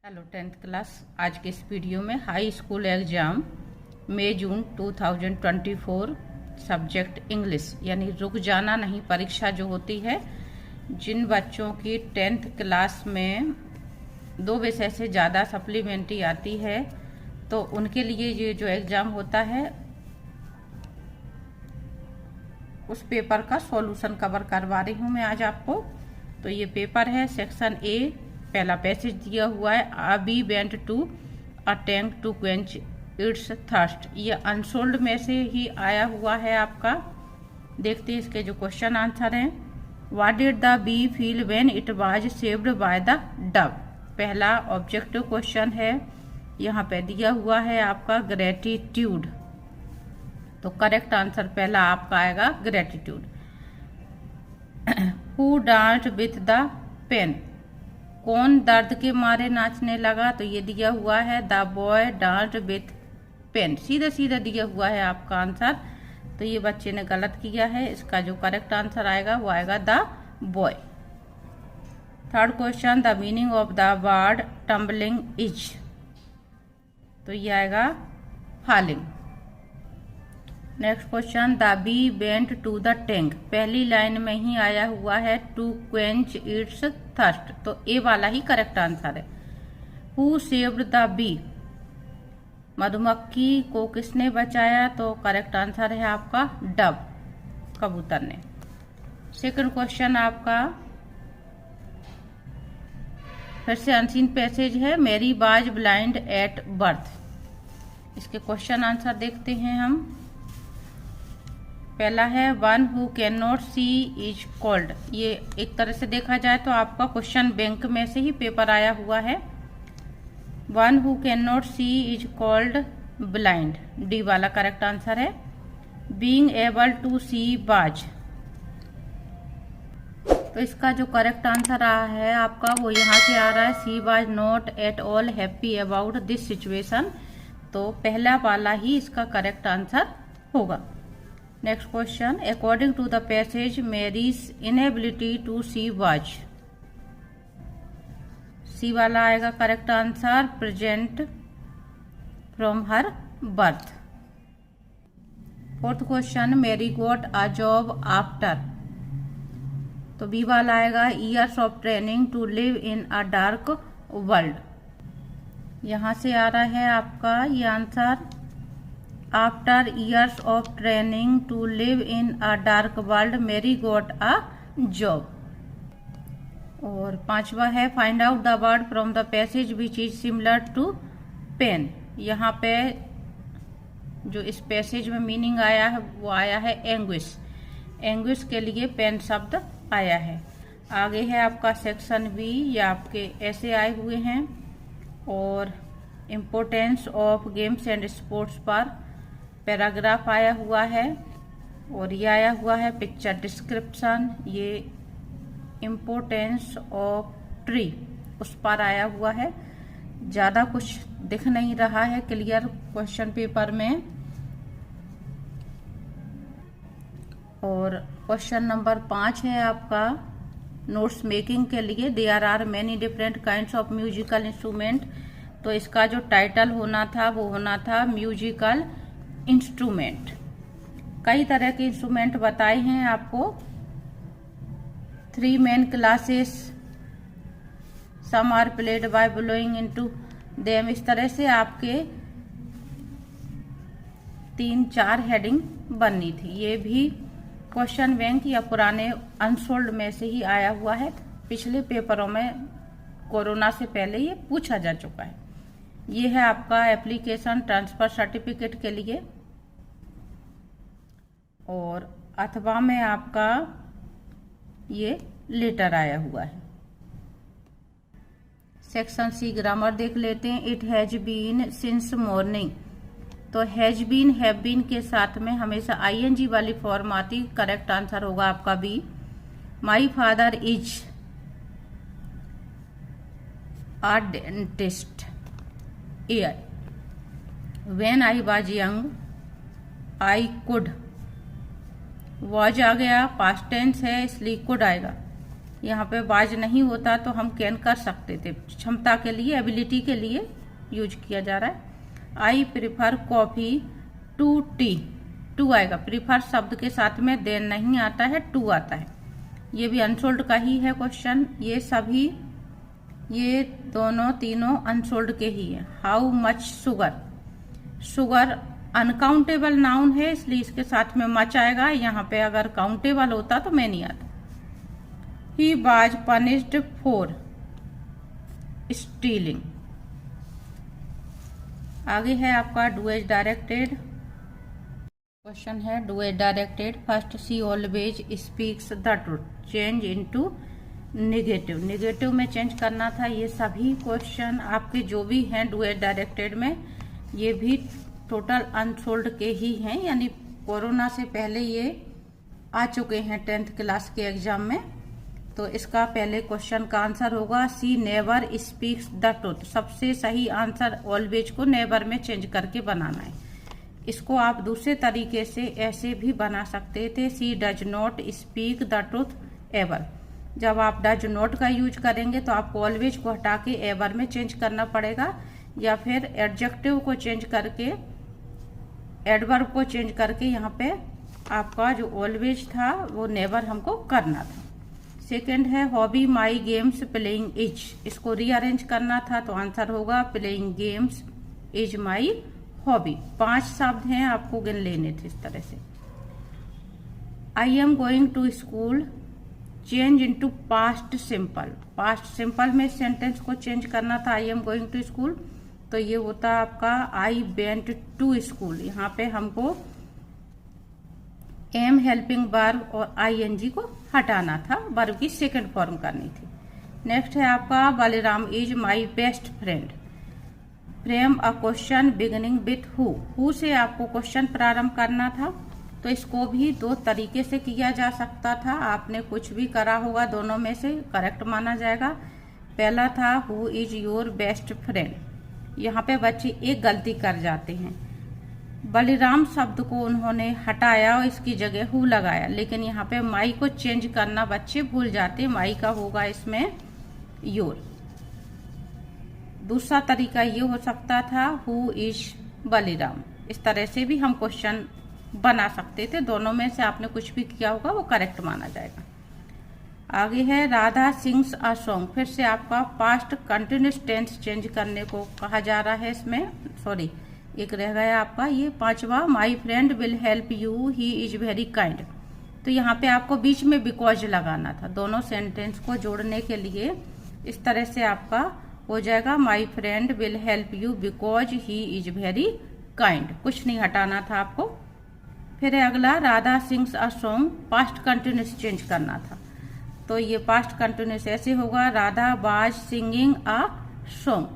Hello 10th class. आज के इस वीडियो में हाई स्कूल एग्जाम मई जून 2024 सब्जेक्ट इंग्लिश यानी रुक जाना नहीं परीक्षा जो होती है, जिन बच्चों की 10th क्लास में 2 विषय से ज़्यादा सप्लीमेंट्री आती है तो उनके लिए ये जो एग्ज़ाम होता है उस पेपर का सॉल्यूशन कवर करवा रही हूँ मैं आज आपको। तो ये पेपर है सेक्शन ए। पहला पैसेज दिया हुआ है, a bee went to a tank to quench its thirst. ये अनसोल्ड में से ही आया हुआ है आपका। देखते हैं इसके जो क्वेश्चन आंसर हैं। What did the bee feel when it was saved by the dove. पहला ऑब्जेक्टिव क्वेश्चन है, यहाँ पे दिया हुआ है आपका ग्रेटिट्यूड। तो करेक्ट आंसर पहला आपका आएगा gratitude. Who danced with the pain. कौन दर्द के मारे नाचने लगा। तो ये दिया हुआ है the boy danced with pain. सीधा सीधा दिया हुआ है आपका आंसर। तो ये बच्चे ने गलत किया है। इसका जो करेक्ट आंसर आएगा वो आएगा the boy. Third question, the meaning of the word tumbling is. तो ये आएगा falling. Next question, the bee went to the tank. पहली लाइन में ही आया हुआ है टू क्वेंच इट्स थर्स्ट। तो ए वाला ही करेक्ट आंसर है। Who saved the bee. मधुमक्खी को किसने बचाया। तो करेक्ट आंसर है आपका डव, कबूतर ने। सेकंड क्वेश्चन आपका फिर से अनसीन पैसेज है, Mary was blind at birth. इसके क्वेश्चन आंसर देखते हैं हम। पहला है one who can not see is called. ये एक तरह से देखा जाए तो आपका क्वेश्चन बैंक में से ही पेपर आया हुआ है। One who can not see is called blind, D वाला करेक्ट आंसर है। Being able to see was. तो इसका जो करेक्ट आंसर आ है आपका वो यहाँ से आ रहा है, she was not at all happy about this situation. तो पहला वाला ही इसका करेक्ट आंसर होगा। Next question, according to the passage Mary's inability to see was. C वाला आएगा correct answer, present from her birth. Fourth question, Mary got a job after. तो B वाला आएगा, years of training to live in a dark world. यहां से आ रहा है आपका ये answer, after years of training to live in a dark world Mary got a job. और पांचवा है, find out the word from the passage which is similar to pain. यहाँ पे जो इस पैसेज में मीनिंग आया है वो आया है एंग्विश। एंग्विश के लिए पेन शब्द आया है। आगे है आपका सेक्शन बी, ये आपके ऐसे आए हुए हैं। और importance of games and sports पर पैराग्राफ आया हुआ है। और ये आया हुआ है पिक्चर डिस्क्रिप्शन, ये इम्पोर्टेंस ऑफ ट्री उस पर आया हुआ है। ज्यादा कुछ दिख नहीं रहा है क्लियर क्वेश्चन पेपर में। और क्वेश्चन नंबर 5 है आपका नोट्स मेकिंग के लिए, there are many different kinds of musical instrument. तो इसका जो टाइटल होना था वो होना था म्यूजिकल इंस्ट्रूमेंट। कई तरह के इंस्ट्रूमेंट बताए हैं आपको। 3 main classes, some are played by blowing into them. इस तरह से आपके 3-4 हेडिंग बननी थी। ये भी क्वेश्चन बैंक या पुराने अनसोल्ड में से ही आया हुआ है। पिछले पेपरों में कोरोना से पहले ये पूछा जा चुका है। ये है आपका एप्लीकेशन ट्रांसफर सर्टिफिकेट के लिए। और अथवा में आपका ये लेटर आया हुआ है। सेक्शन सी ग्रामर देख लेते हैं। It has been since morning. तो हैज बीन हैव बीन के साथ में हमेशा आईएनजी वाली फॉर्म आती। करेक्ट आंसर होगा आपका B. My father is a dentist, A. When I was young I could. Was आ गया, पास्ट टेंस है इसलिए कुड आएगा। यहाँ पे वाज नहीं होता तो हम कैन कर सकते थे, क्षमता के लिए, एबिलिटी के लिए यूज किया जा रहा है। I prefer coffee to tea, to आएगा, प्रिफर शब्द के साथ में देन नहीं आता है, टू आता है। ये भी अनसोल्ड का ही है क्वेश्चन, ये सभी, ये दोनों तीनों अनसोल्ड के ही है। How much sugar, sugar uncountable noun है इसलिए इसके साथ में मच आएगा, यहाँ पे अगर काउंटेबल होता तो मैं नहीं आता। He was punished for stealing. आगे है आपका डू एज डायरेक्टेड क्वेश्चन है, do as directed. First C always speaks the truth, change into negative, negative में चेंज करना था। ये सभी क्वेश्चन आपके जो भी हैं डू एज डायरेक्टेड में, ये भी टोटल अनसोल्ड के ही हैं, यानी कोरोना से पहले ये आ चुके हैं 10th क्लास के एग्जाम में। तो इसका पहले क्वेश्चन का आंसर होगा सी नेवर स्पीक्स द ट्रूथ। सबसे सही आंसर ऑलवेज को नेवर में चेंज करके बनाना है। इसको आप दूसरे तरीके से ऐसे भी बना सकते थे, she does not speak the truth ever. जब आप डज नॉट का यूज करेंगे तो आपको ऑलवेज को हटा के एवर में चेंज करना पड़ेगा, या फिर एडजेक्टिव को चेंज करके, एडवर्ब को चेंज करके यहाँ पे आपका जो ऑलवेज था वो नेवर हमको करना था। सेकंड है hobby my games playing is, इसको रीअरेंज करना था तो आंसर होगा playing games is my hobby. 5 शब्द हैं, आपको गिन लेने थे इस तरह से। I am going to school, change into past simple, past simple में सेंटेंस को चेंज करना था, I am going to school, तो ये होता आपका आई वेंट टू स्कूल। यहाँ पे हमको एम हेल्पिंग वर्ब और आईएनजी को हटाना था, वर्ब की सेकंड फॉर्म करनी थी। नेक्स्ट है आपका Balram is my best friend. Frame a question beginning with who से आपको क्वेश्चन प्रारंभ करना था, तो इसको भी 2 तरीके से किया जा सकता था। आपने कुछ भी करा होगा, दोनों में से करेक्ट माना जाएगा। पहला था who is your best friend. यहाँ पे बच्चे एक गलती कर जाते हैं, बलिराम शब्द को उन्होंने हटाया और इसकी जगह हु लगाया, लेकिन यहाँ पे माई को चेंज करना बच्चे भूल जाते हैं, माई का होगा इसमें योर। दूसरा तरीका ये हो सकता था हु इज बलिराम, इस तरह से भी हम क्वेश्चन बना सकते थे। दोनों में से आपने कुछ भी किया होगा वो करेक्ट माना जाएगा। आगे है राधा सिंग्स अ सॉन्ग, फिर से आपका पास्ट कंटिन्यूस टेंस चेंज करने को कहा जा रहा है इसमें। सॉरी, एक रह गया आपका ये 5वां, my friend will help you he is very kind. तो यहाँ पे आपको बीच में बिकॉज लगाना था, दोनों सेंटेंस को जोड़ने के लिए। इस तरह से आपका हो जाएगा my friend will help you because he is very kind, कुछ नहीं हटाना था आपको। फिर अगला Radha sings a song, past continuous change करना था, तो ये पास्ट कंटिन्यूस ऐसे होगा Radha was singing a song,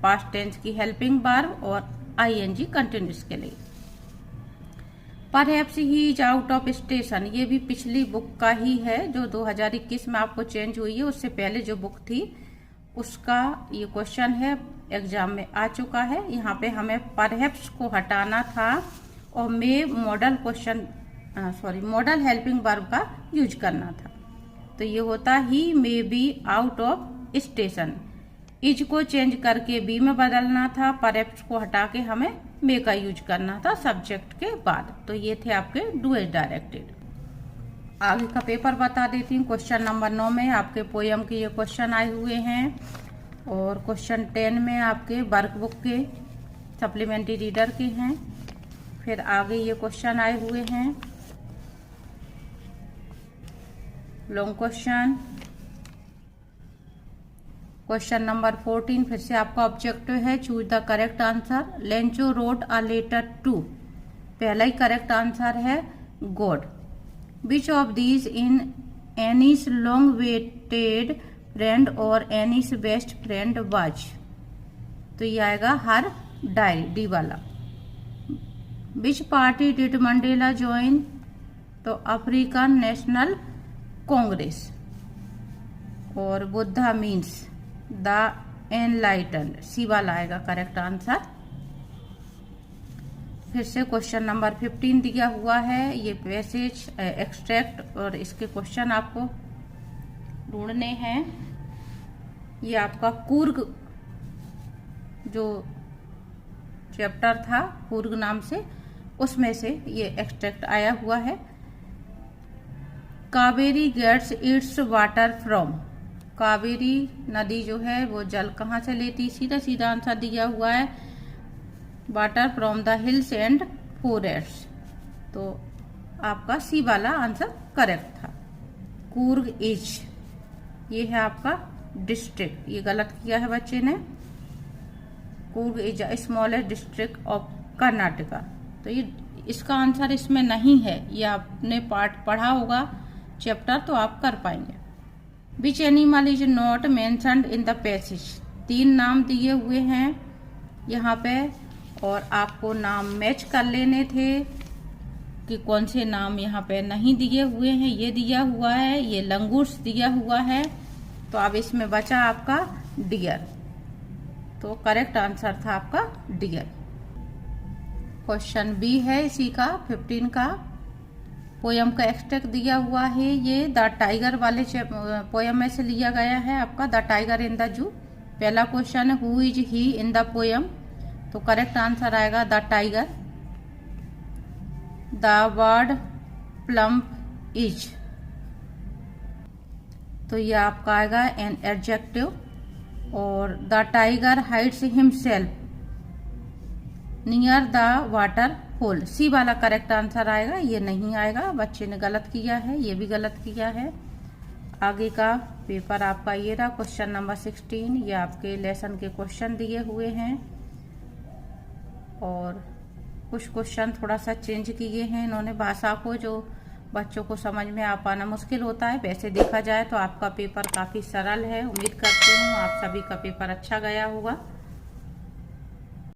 past tense की हेल्पिंग वर्ब और आईएनजी कंटिन्यूस के लिए। Perhaps he is out of station, ये भी पिछली बुक का ही है जो 2021 में आपको चेंज हुई है, उससे पहले जो बुक थी उसका ये क्वेश्चन है, एग्जाम में आ चुका है। यहाँ पे हमें परहैप्स को हटाना था और may modal question modal helping verb का यूज करना था, तो ये होता ही may be out of station. Is को चेंज करके बी में बदलना था, परहैप्स को हटा के हमें मे का यूज करना था सब्जेक्ट के बाद। तो ये थे आपके डू एज डायरेक्टेड। आगे का पेपर बता देती हूँ। क्वेश्चन नंबर 9 में आपके पोयम के ये क्वेश्चन आए हुए हैं, और क्वेश्चन 10 में आपके वर्कबुक के सप्लीमेंट्री रीडर के हैं। फिर आगे ये क्वेश्चन आए हुए हैं लॉन्ग क्वेश्चन। क्वेश्चन नंबर 14 फिर से आपका ऑब्जेक्टिव है choose the correct answer. Lencho wrote a letter to, पहला ही करेक्ट आंसर है God. Which of these in Anne's long waited friend और एनीस बेस्ट फ्रेंड वाज, तो ये आएगा हर डायरी, डी वाला। Which party did Mandela join, तो African National Congress. और Buddha means the enlighten, C वाला आएगा करेक्ट आंसर। फिर से क्वेश्चन नंबर 15 दिया हुआ है, ये पैसेज एक्सट्रैक्ट और इसके क्वेश्चन आपको ढूंढने हैं। ये आपका कूर्ग जो चैप्टर था कूर्ग नाम से, उसमें से ये एक्सट्रैक्ट आया हुआ है। Kaveri gets its water from, Kaveri नदी जो है वो जल कहाँ से लेती, सीधा सीधा आंसर दिया हुआ है water from the hills and forest. तो आपका सी वाला आंसर करेक्ट था। कूर्ग इज, ये है आपका डिस्ट्रिक्ट, ये गलत किया है बच्चे ने। Coorg is a smallest district of Karnataka, तो ये इसका आंसर इसमें नहीं है। ये आपने पार्ट पढ़ा होगा चैप्टर, तो आप कर पाएंगे। Which animal is not mentioned in the passage, 3 नाम दिए हुए हैं यहाँ पे और आपको नाम मैच कर लेने थे कि कौन से नाम यहाँ पे नहीं दिए हुए हैं। ये दिया हुआ है, ये लंगूर्स दिया हुआ है, तो अब इसमें बचा आपका डियर, तो करेक्ट आंसर था आपका डियर। क्वेश्चन बी है इसी का 15 का। पोयम का एक्सट्रैक्ट दिया हुआ है, ये द टाइगर वाले पोयम में से लिया गया है आपका, the tiger in the zoo. पहला क्वेश्चन है who is he in the poem, तो करेक्ट आंसर आएगा the tiger. The word plump is, तो ये आपका आएगा एन एडजेक्टिव। और the tiger hides himself near the water hole, C वाला करेक्ट आंसर आएगा, ये नहीं आएगा, बच्चे ने गलत किया है, ये भी गलत किया है। आगे का पेपर आपका ये रहा, क्वेश्चन नंबर 16, ये आपके लेसन के क्वेश्चन दिए हुए हैं और कुछ क्वेश्चन थोड़ा सा चेंज किए हैं इन्होंने भाषा को, जो बच्चों को समझ में आ पाना मुश्किल होता है। वैसे देखा जाए तो आपका पेपर काफी सरल है, उम्मीद करती हूँ आप सभी का पेपर अच्छा गया होगा।